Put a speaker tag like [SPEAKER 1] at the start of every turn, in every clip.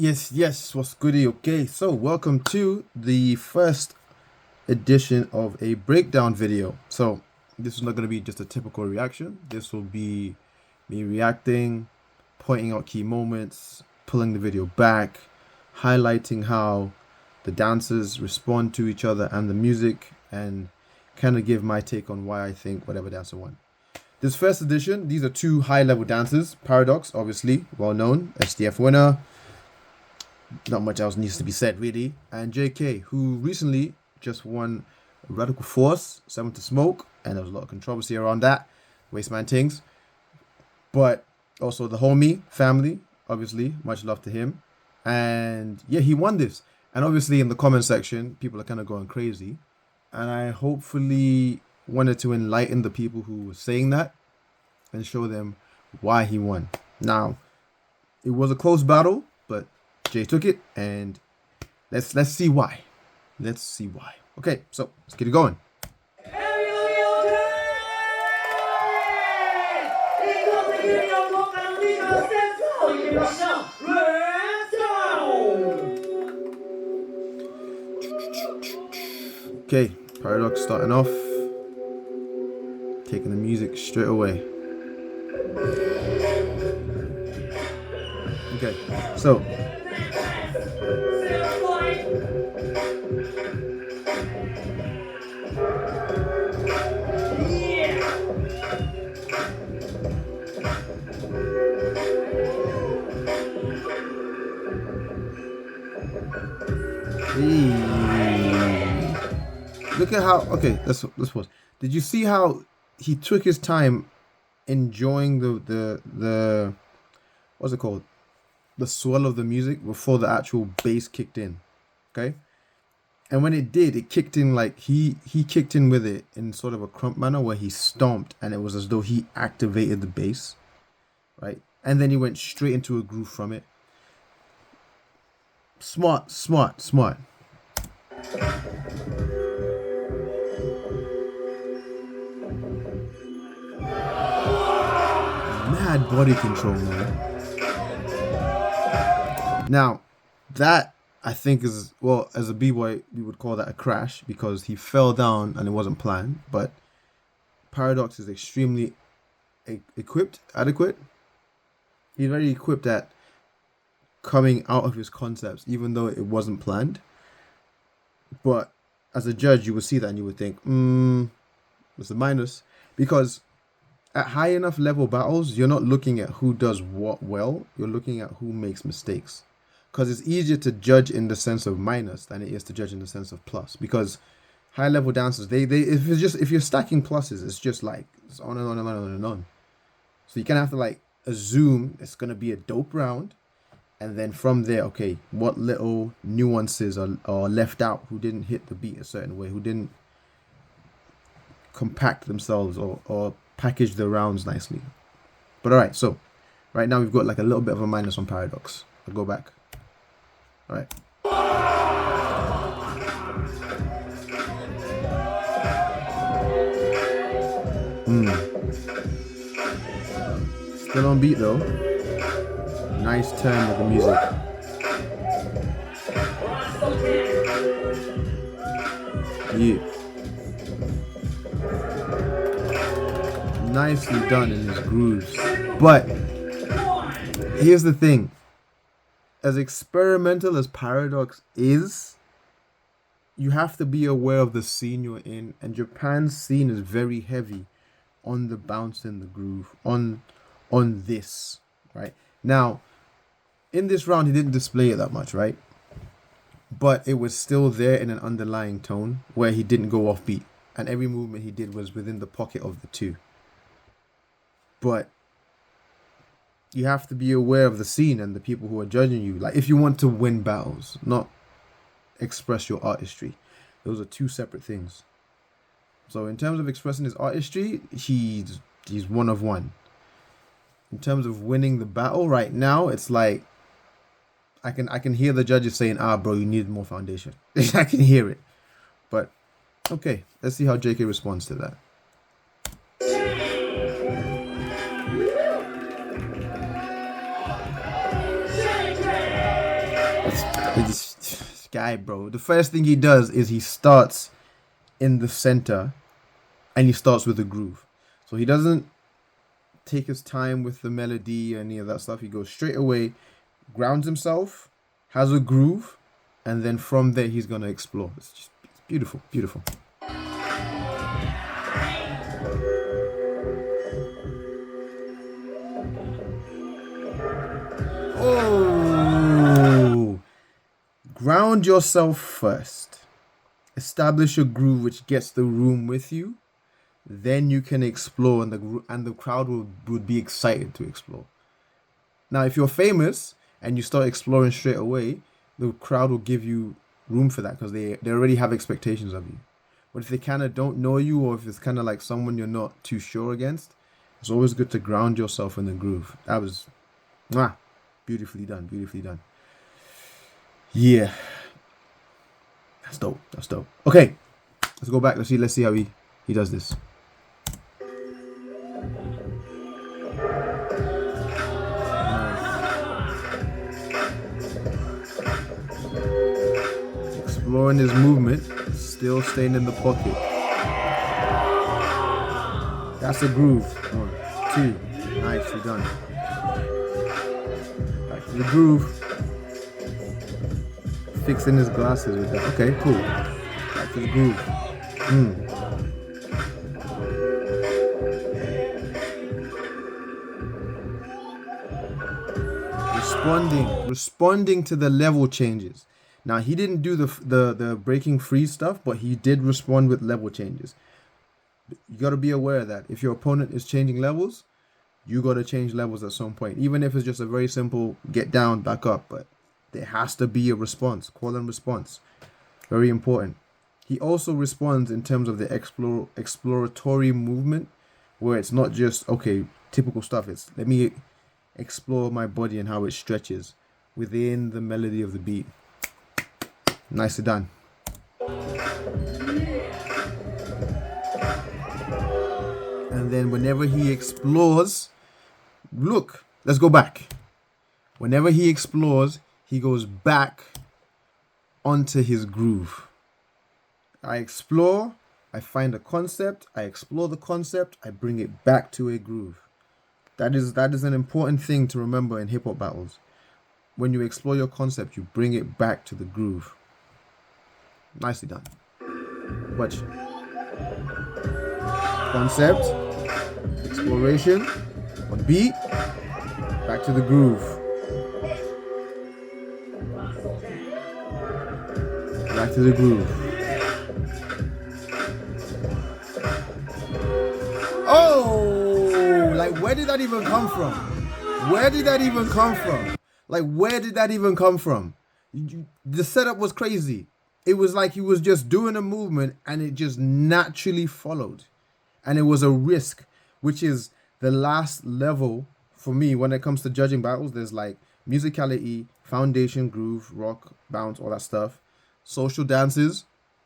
[SPEAKER 1] Yes, what's goody? Okay, so welcome to the first edition of a breakdown video. So this is not going to be just a typical reaction. This will be me reacting, pointing out key moments, pulling the video back, highlighting how the dancers respond to each other and the music, and kind of give my take on why I think whatever dancer won. This first edition, these are two high-level dancers. Paradox, obviously, well known, SDF winner. Not much else needs to be said, really. And Jayk, who recently just won Radical Force, 7 to Smoke, and there was a lot of controversy around that. Wasteman Tings. But also the homie, family, obviously, much love to him. And yeah, he won this. And obviously in the comment section, people are kind of going crazy. And I hopefully wanted to enlighten the people who were saying that and show them why he won. Now, it was a close battle, but Jay took it, and let's see why. Let's see why. Okay, so let's get it going. Okay, Paradox starting off, taking the music straight away. Okay, so look at how, okay, let's pause. Did you see how he took his time enjoying the what's it called? The swell of the music before the actual bass kicked in. Okay? And when it did, it kicked in like he kicked in with it in sort of a crump manner where he stomped, and it was as though he activated the bass. Right? And then he went straight into a groove from it. Smart. Mad body control, man. Now, that I think is, well, as a b-boy, we would call that a crash because he fell down and it wasn't planned. But Paradox is extremely adequate. He's very equipped at coming out of his concepts, even though it wasn't planned. But as a judge, you would see that and you would think, it's a minus, because at high enough level battles, you're not looking at who does what well, you're looking at who makes mistakes. Because it's easier to judge in the sense of minus than it is to judge in the sense of plus. Because high level dancers, they if you're stacking pluses, it's just like it's on and on and on and on. So you kind of have to like assume it's gonna be a dope round, and then from there, okay, what little nuances are left out, who didn't hit the beat a certain way, who didn't compact themselves or package the rounds nicely. But all right, so right now we've got like a little bit of a minus on Paradox. I'll go back. All right. Still on beat though. Nice turn with the music. Yeah. Nicely done in his grooves. But here's the thing. As experimental as Paradox is, you have to be aware of the scene you're in, and Japan's scene is very heavy on the bounce in the groove, on this, right? Now, in this round, he didn't display it that much, right? But it was still there in an underlying tone where he didn't go off beat, and every movement he did was within the pocket of the two. But you have to be aware of the scene and the people who are judging you. Like, if you want to win battles, not express your artistry. Those are two separate things. So in terms of expressing his artistry, he's one of one. In terms of winning the battle right now, it's like I can hear the judges saying, bro, you need more foundation. I can hear it. But okay, let's see how Jayk responds to that. This guy, bro. The first thing he does is he starts in the center, and he starts with a groove. So he doesn't take his time with the melody or any of that stuff. He goes straight away, grounds himself, has a groove, and then from there he's gonna explore. It's beautiful, beautiful. Oh, ground yourself first. Establish a groove which gets the room with you. Then you can explore, and the crowd would be excited to explore. Now, if you're famous and you start exploring straight away, the crowd will give you room for that because they already have expectations of you. But if they kind of don't know you, or if it's kind of like someone you're not too sure against, it's always good to ground yourself in the groove. That was beautifully done, beautifully done. Yeah, that's dope. That's dope. Okay, let's go back. Let's see how he does this. Exploring his movement, still staying in the pocket. That's a groove. 1, 2, nicely done. Back to the groove. Fixing his glasses with that. Okay, cool. Back to the groove. Responding to the level changes. Now, he didn't do the breaking free stuff, but he did respond with level changes. You got to be aware of that. If your opponent is changing levels, you got to change levels at some point. Even if it's just a very simple get down, back up. But there has to be a response. Call and response. Very important. He also responds in terms of the exploratory movement, where it's not just, okay, typical stuff. It's let me explore my body and how it stretches within the melody of the beat. Nicely done. And then whenever he explores, look, let's go back. Whenever he explores, he goes back onto his groove. I explore, I find a concept, I explore the concept, I bring it back to a groove. That is an important thing to remember in hip-hop battles. When you explore your concept, you bring it back to the groove. Nicely done. Watch. Concept, exploration, on beat, back to the groove. Back to the groove. Oh, like where did that even come from? Where did that even come from? Like where did that even come from? The setup was crazy. It was like he was just doing a movement and it just naturally followed. And it was a risk, which is the last level for me when it comes to judging battles. There's like musicality, foundation, groove, rock, bounce, all that stuff. Social dances,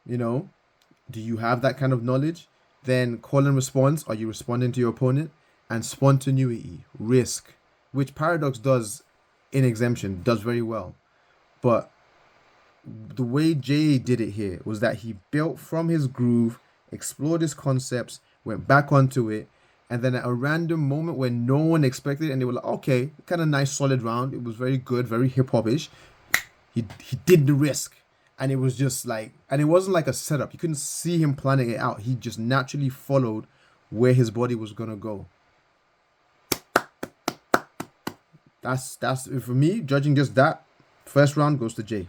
[SPEAKER 1] do you have that kind of knowledge? Then call and response, are you responding to your opponent? And spontaneity, risk, which Paradox does in Exemption, does very well. But the way Jay did it here was that he built from his groove, explored his concepts, went back onto it, and then at a random moment when no one expected it, and they were like, okay, kind of nice solid round, it was very good, very hip-hop-ish, he did the risk, and it was just like, and it wasn't like a setup, you couldn't see him planning it out, he just naturally followed where his body was gonna go. That's for me, judging just that, first round goes to Jay.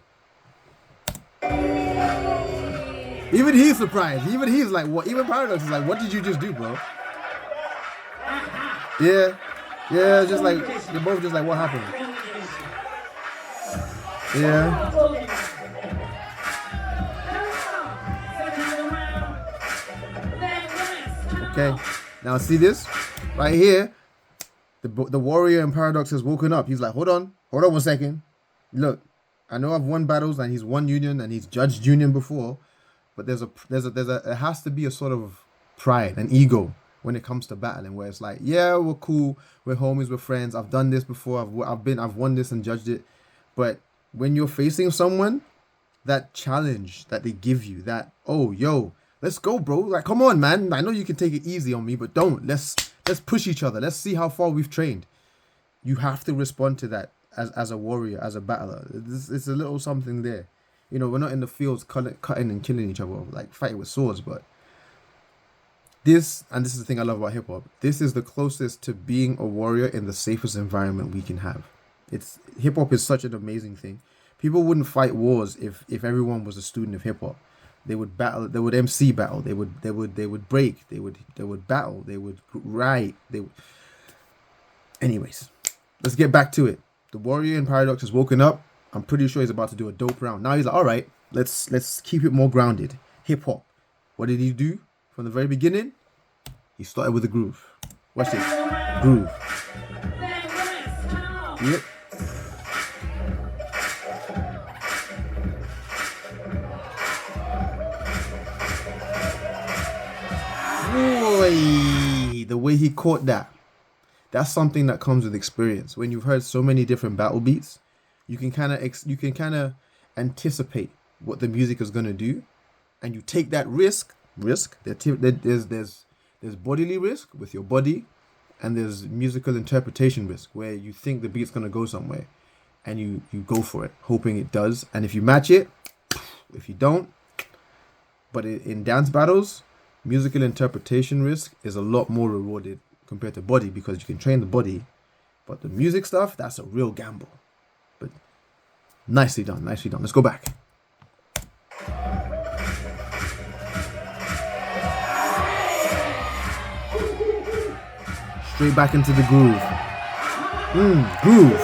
[SPEAKER 1] Even he's surprised. Even he's like, what? Even Paradox is like, what did you just do, bro? Yeah, just like, they're both just like, what happened? Yeah. Okay, now see this? Right here, the warrior in Paradox has woken up. He's like, hold on 1 second. Look, I know I've won battles and he's won Union and he's judged Union before. But there has to be a sort of pride and ego when it comes to battling, where it's like, yeah, we're cool, we're homies, we're friends. I've done this before. I've won this and judged it. But when you're facing someone, that challenge that they give you, that, oh, yo, let's go, bro. Like, come on, man. I know you can take it easy on me, but don't. Let's push each other. Let's see how far we've trained. You have to respond to that as a warrior, as a battler. It's a little something there. You know, we're not in the fields cutting and killing each other, like fighting with swords, but this is the thing I love about hip hop. This is the closest to being a warrior in the safest environment we can have. Hip hop is such an amazing thing. People wouldn't fight wars if everyone was a student of hip hop. They would battle. They would MC battle. They would break. They would battle. They would write. Anyways, let's get back to it. The warrior in Paradox has woken up. I'm pretty sure he's about to do a dope round. Now he's like, all right, let's keep it more grounded. Hip hop. What did he do from the very beginning? He started with a groove. Watch this. Groove. Yep. Boy, the way he caught that. That's something that comes with experience. When you've heard so many different battle beats, you can kind of anticipate what the music is gonna do, and you take that risk. There's bodily risk with your body, and there's musical interpretation risk where you think the beat's gonna go somewhere, and you go for it, hoping it does. And if you match it, if you don't, but in dance battles, musical interpretation risk is a lot more rewarded compared to body, because you can train the body, but the music stuff, that's a real gamble. But nicely done. Let's go back. Straight back into the groove. Groove.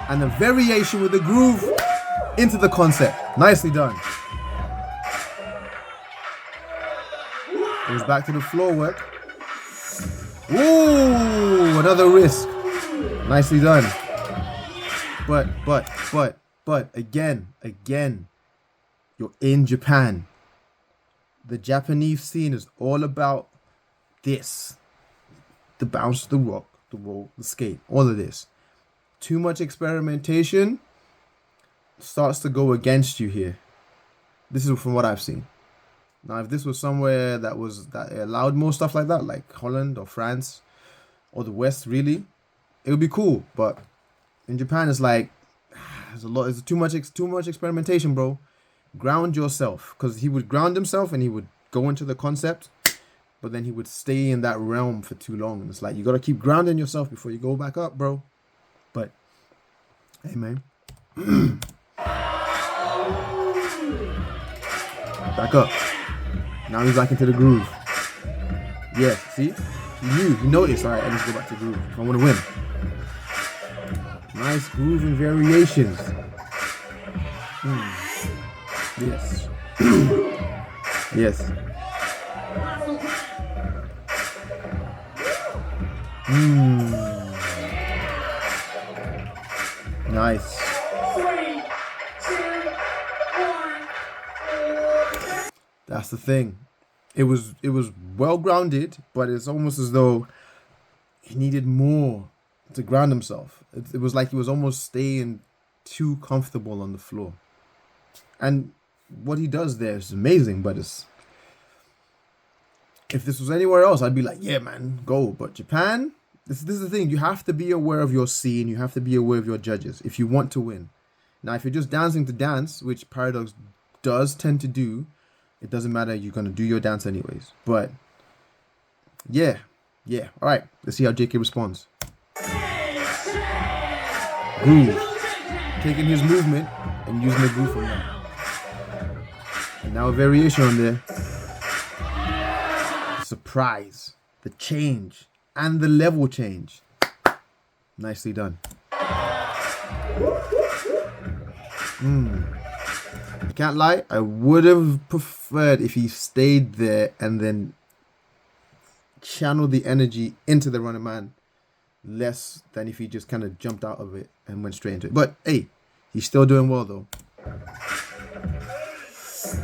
[SPEAKER 1] And the variation with the groove into the concept. Nicely done. Goes back to the floor work. Ooh, another risk. Nicely done. But again, you're in Japan. The Japanese scene is all about this. The bounce, the rock, the roll, the skate, all of this. Too much experimentation starts to go against you here. This is from what I've seen. Now, if this was somewhere that allowed more stuff like that, like Holland or France or the West, really, it would be cool. But in Japan, it's like there's too much experimentation, bro. Ground yourself, because he would ground himself and he would go into the concept, but then he would stay in that realm for too long. And it's like, you gotta keep grounding yourself before you go back up, bro. But hey, man, back up. Now he's back into the groove. Yeah, see? He noticed. All right, let's go back to groove. I want to win. Nice grooving variations. Yes. Yes. Nice. That's the thing. It was well grounded, but it's almost as though he needed more to ground himself. It was like he was almost staying too comfortable on the floor. And what he does there is amazing, but if this was anywhere else, I'd be like, yeah, man, go. But Japan, this is the thing. You have to be aware of your scene. You have to be aware of your judges if you want to win. Now, if you're just dancing to dance, which Paradox does tend to do, it doesn't matter. You're going to do your dance anyways. But yeah. All right. Let's see how JK responds. Groove. Taking his movement and using the groove from that. And now a variation on there. Surprise. The change. And the level change. Nicely done. I can't lie, I would have preferred if he stayed there and then channeled the energy into the running man less than if he just kind of jumped out of it and went straight into it. But hey, he's still doing well though. That's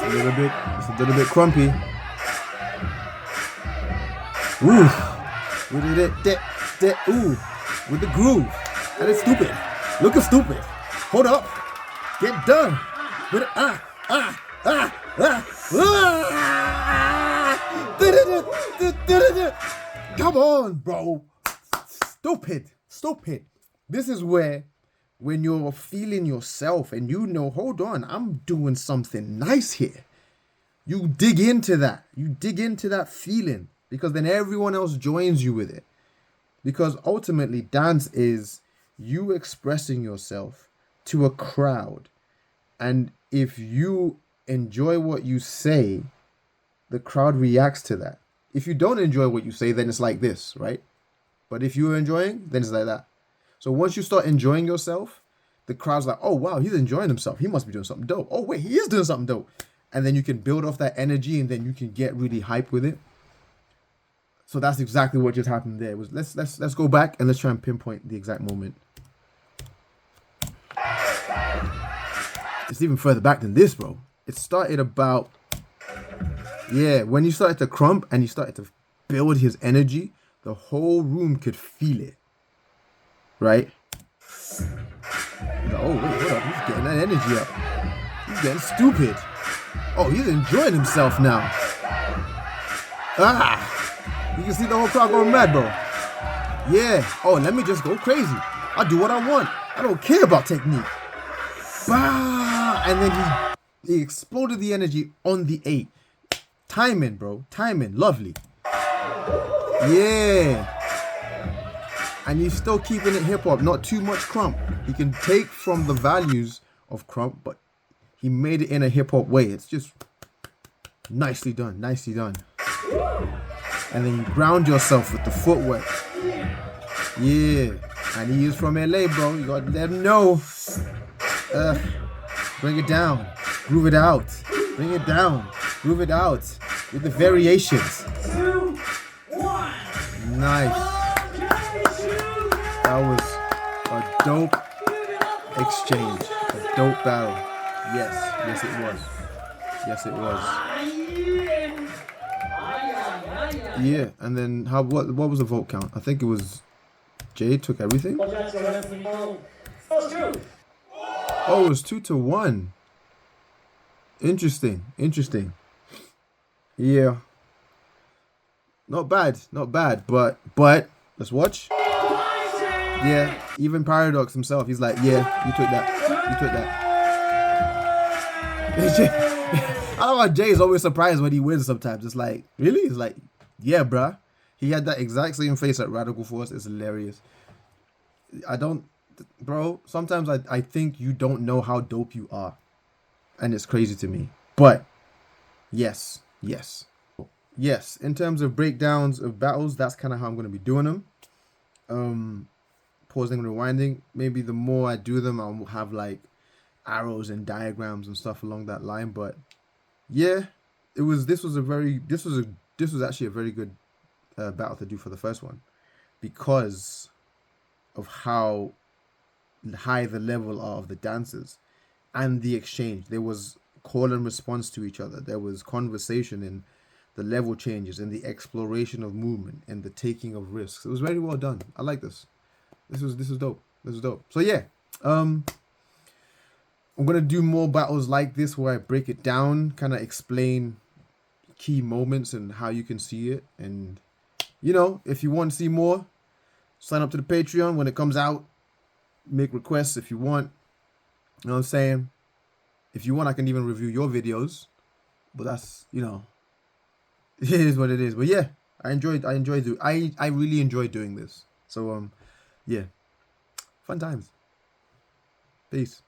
[SPEAKER 1] a little bit crumpy. Ooh, with the groove, and it's stupid. Looking stupid. Hold up. Get done. With Come on, bro. Stupid. This is where, when you're feeling yourself and you know, hold on, I'm doing something nice here. You dig into that. You dig into that feeling, because then everyone else joins you with it. Because ultimately, dance is you expressing yourself to a crowd. And if you enjoy what you say, the crowd reacts to that. If you don't enjoy what you say, then it's like this, right? But if you're enjoying, then it's like that. So once you start enjoying yourself, the crowd's like, oh, wow, he's enjoying himself. He must be doing something dope. Oh, wait, he is doing something dope. And then you can build off that energy, and then you can get really hype with it. So that's exactly what just happened there. Let's go back and let's try and pinpoint the exact moment. It's even further back than this, bro. It started about, when you started to crump and you started to build his energy, the whole room could feel it, right? Oh, wait, hold up. He's getting that energy up. He's getting stupid. Oh, he's enjoying himself now. You can see the whole crowd going mad, bro. Yeah. Oh, let me just go crazy. I'll do what I want. I don't care about technique. Bah! And then he exploded the energy on the 8. Timing, bro. Timing. Lovely. Yeah. And he's still keeping it hip-hop. Not too much crump. He can take from the values of crump, but he made it in a hip-hop way. It's just nicely done. Nicely done. And then you ground yourself with the footwork. Yeah. And he is from LA, bro. You gotta let him know. Bring it down. Groove it out. Bring it down. Groove it out. With the variations. 2, 1. Nice. That was a dope exchange. A dope battle. Yes. Yes, it was. Yes, it was. Yeah, and then what was the vote count? I think it was Jay took everything. Oh, it was 2-1. Interesting. Yeah. Not bad, but let's watch. Yeah, even Paradox himself, he's like, yeah, you took that. I don't know why Jay is always surprised when he wins sometimes. It's like, really? It's like, yeah, bruh. He had that exact same face at Radical Force. It's hilarious. Bro, sometimes I think you don't know how dope you are. And it's crazy to me. But, yes. In terms of breakdowns of battles, that's kind of how I'm going to be doing them. Pausing and rewinding. Maybe the more I do them, I'll have like arrows and diagrams and stuff along that line. But yeah, this was actually a very good battle to do for the first one, because of how high the level are of the dancers and the exchange. There was call and response to each other. There was conversation in the level changes and the exploration of movement and the taking of risks. It was very well done. I like this. This was dope. So yeah, I'm gonna do more battles like this where I break it down, kind of explain key moments and how you can see it. And you know, if you want to see more, sign up to the Patreon when it comes out. Make requests if you want. You know what I'm saying? If you want, I can even review your videos. But that's, you know, it is what it is. But yeah, I really enjoy doing this. So yeah, fun times. Peace.